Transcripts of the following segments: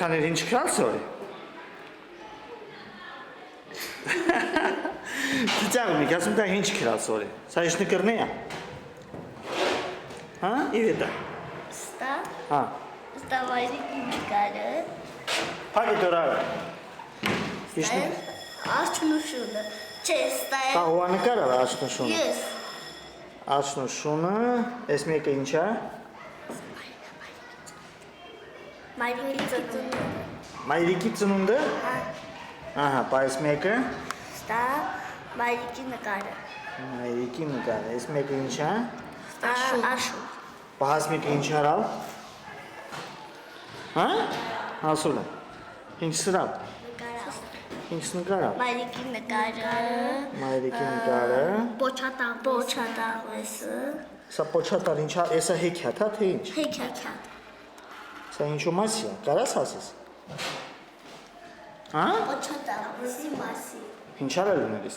Երեխաներ ինչ կրալ սորի։ Դիցաղ մի կասում դա ինչ կրալ սորի։ Սա ինչ նկրնի է։ Հա, իվետա։ Ստա։ Հա։ Ստա վայրիկի նկարը։ Փակի դորարը։ Իշնի։ Աչնուշունը։ Չէ, ստա է։ Հա, ու նկարը աչնուշունը։ Ես։ Աչնուշունը, այս մեկը ինչ է։ Մայրիկի ծնունդը։ Մայրիկի ծնունդը։ Ահա, բայց մեկը։ Ստա մայրիկի նկարը։ Մայրիկի նկարը, այս մեկը ինչ է։ Աշուն։ Պահած մեկը ինչ արալ։ Հա։ Ասուլը։ Ինչ սրալ։ Ինչ նկարալ։ Մայրիկի նկարը։ Մայրիկի նկարը։ Պոչատաղվեսը։ Սա պոչատար ինչ է, էսա հեքիաթ է, թե ինչ։ Հեքիաթ։ Սա ինչու մասի է, կարաս ասես։ Հա։ Պոչատաղվեսի մասի։ Ինչ արալ ուներիս։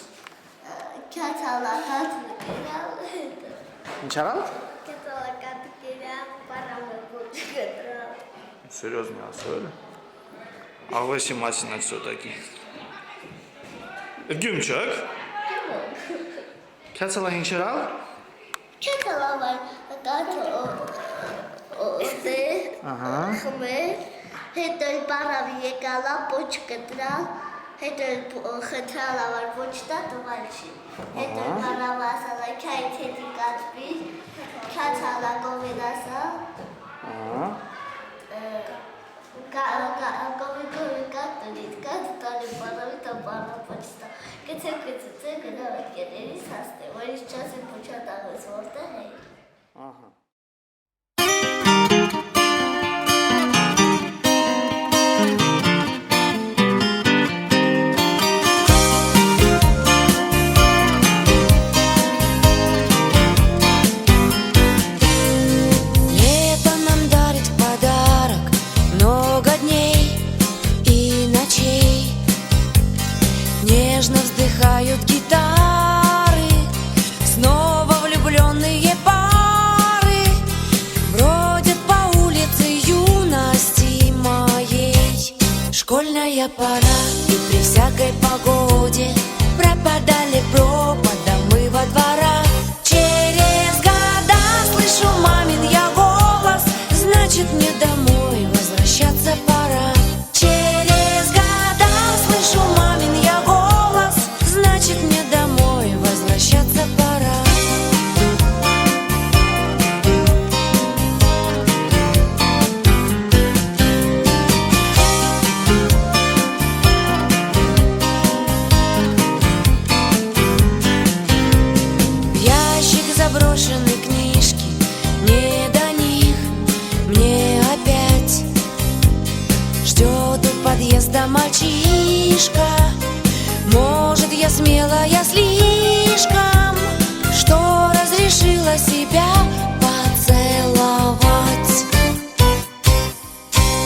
Քյացալակատ նկարալ։ Ինչ արալ։ Քյացալակատ նկարալ, պարամը պոչկտրալ։ Սերյոզնի ասել։ Աղվեսի մասին ակ սոտակի։ Գյումչակ։ Քյացալա ինչ արալ։ Քյացալավար նկարը օստե։ Ահա։ Խմել, հետո պարավի եկալա պոչկտրալ, հետո խնդրալավար պոչտա տվալչի։ Հետո պարավը ասալա քյայի թետի կատվիր, քյացալա կովիդասա։ Ահա։ Կովիկովի կատվիրից, կատտալի պարավի տա պարավը պոչտա։ Կցե գնավ կերերիս հաստ է, որ իս չաս է պոչատաղվես որտեղ է։ Ահա։ Нежно вздыхают гитары, снова влюбленные пары бродят по улице юности моей. Школьная пора, и при всякой погоде пропадали пропадом мы во дворах. Через года слышу мамин я голос, значит мне домой возвращаться пора. Через года слышу мамин я голос, значит мне домой возвращаться пора. В ящик заброшены книжки, не до них мне опять. Ждет у подъезда мальчишка, может, я смелая слишком, что разрешила себя поцеловать.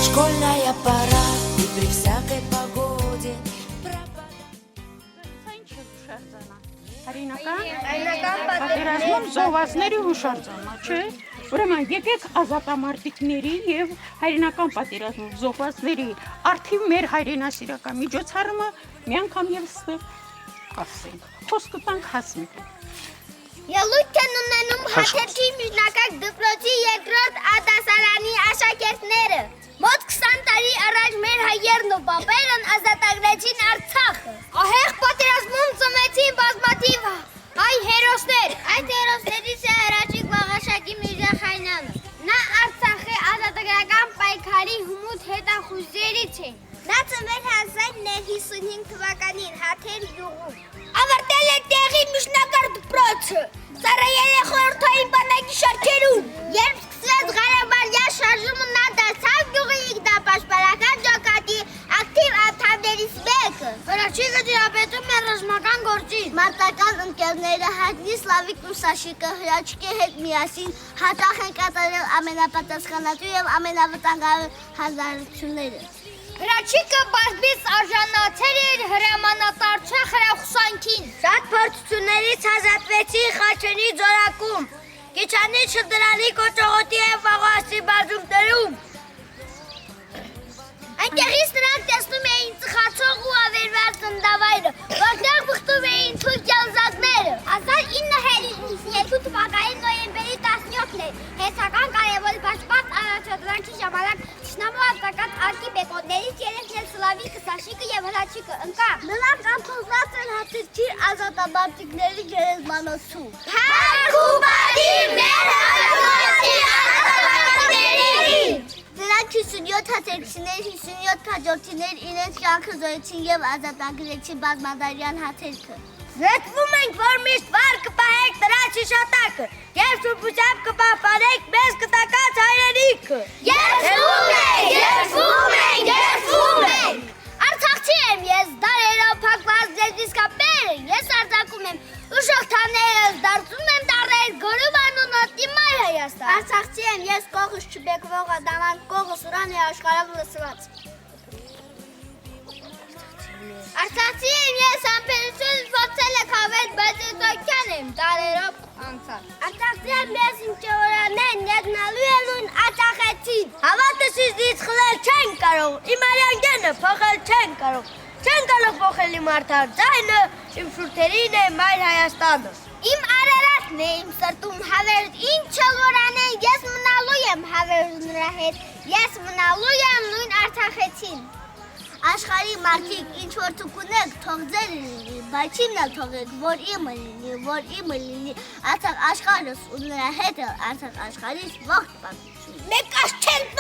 Школьная пора, и при всякой погоде Հայրենական պատերազմում զոհվածների հուշարձանա, չէ՞։ Ուրեմն եկեք ազատամարտիկների եւ հայրենական պատերազմում զոհվածների արդիվ մեր հայրենասիրական միջոցառումը մի անգամ եւս ասենք։ Խոսքը տանք հասմիկ։ Ելույթ են ունենում Հաթերքի միջնակարգ դպրոցի երկրորդ արտասարանի աշակերտները։ Մոտ 20 տարի առաջ մեր հայերն ու պապերն ազատագրեցին Արցախը։ Ահեղ պատերազմում ծնվեցին բազմաթիվ հայ հերոսներ։ Այդ հերոսներից է Հրաչիկ Վաղաշակի Միրզախանյանը։ Նա Արցախի ազատագրական պայքարի հմուտ հետախուզներից է։ Նա ծնվել 1955 թվականին Հաթեր գյուղում։ Ավարտել է տեղի միջնակարգ դպրոցը։ Ծառայել է խորհրդային բանակի շարքերում։ Երբ սկսվեց Ղարաբաղյան շարժումը, նա դարձավ գյուղի ինքնապաշտպանական ջոկատի ակտիվ անդամներից մեկը։ Հրաչիկը դիապետում է ռազմական գործին։ Մարտական ընկերները հայտնի Սլավիկ Մուսաշիկը Հրաչիկի հետ միասին հաճախ են կատարել ամենապատասխանատու եւ ամենավտանգավոր հանրությունները։ Հրաչիկը բազմից արժանացել էր հրամանատարչի խրախուսանքին։ Շատ փորձություններից ազատվեցի Խաչենի ձորակում, Կիչանի Չդրանի կոճողոտի եւ Վաղոասի բաժումներում։ Այնտեղից նրանք տեսնում էին ծխացող ու ավերված ծնդավայրը, որտեղ բխտում էին թույլ գելզակները։ 1952 թվականի նոյեմբերի 17-ն էր հերթական կարևոր բաշխված առաջադրանքի ժամանակ Թշնամու արձակած արկի բեկորներից երեքն էլ Սլավիկը, Սաշիկը և Հրաչիկը ընկան։ Նրանք ամփոփված են հացիրջի ազատամարտիկների գերեզմանոցում։ Փառք ու բարի մեր հայրենի ազատամարտիկներին։ Նրանք 57 հացերքիներ, 57 հաջորդիներ իրենց կյանքը զոհեցին և ազատագրեցին բազմադարյան հացերքը։ Զետվում ենք, որ միշտ վար կպահեք նրա շիշատակը և սուրբությամբ կպահպանենք մեզ կտակած հայրենիքը։ Երդվում ենք, երդվում ենք, երդվում ենք։ Արցախցի եմ ես, դարերով փակված ձեզիսկապերը, ես արձակում եմ ուշողթաներս, դարձում եմ տարեր, գորում անունը Տիմայ Հայաստան։ Արցախցի եմ ես, կողս չբեկվող ադաման, կողս ուրան է աշխարհով լսված։ Արցախցի եմ ես, ամպերություն փորձել եք հավել, բայց ես օքյան եմ, տարերով անցած։ Արցախցի եմ ես, ինչ որանեն, եղնալու ելուն ածախեցին։ Հավատը սիզնից խլել չեն կարող, իմ արյանգենը փոխել չեն կարող, չեն կարող փոխել իմ արդար ձայնը, իմ շուրթերին է մայր Հայաստանը։ Իմ արարածն է իմ սրտում հավերդ, ինչ որանեն, ես մնալու եմ հավերդ նրա հետ, ես մնալու եմ նույն Արցախեցին։ Աշխարհի մարդիկ ինչ որ թուկունեք թող ձեր լինի, բայց իմն էլ թողեք, որ իմը լինի, որ իմը լինի, Արցախ աշխարհս ու նրա հետ էլ Արցախ աշխարհից ողջ պատմություն։ Մեկ չեն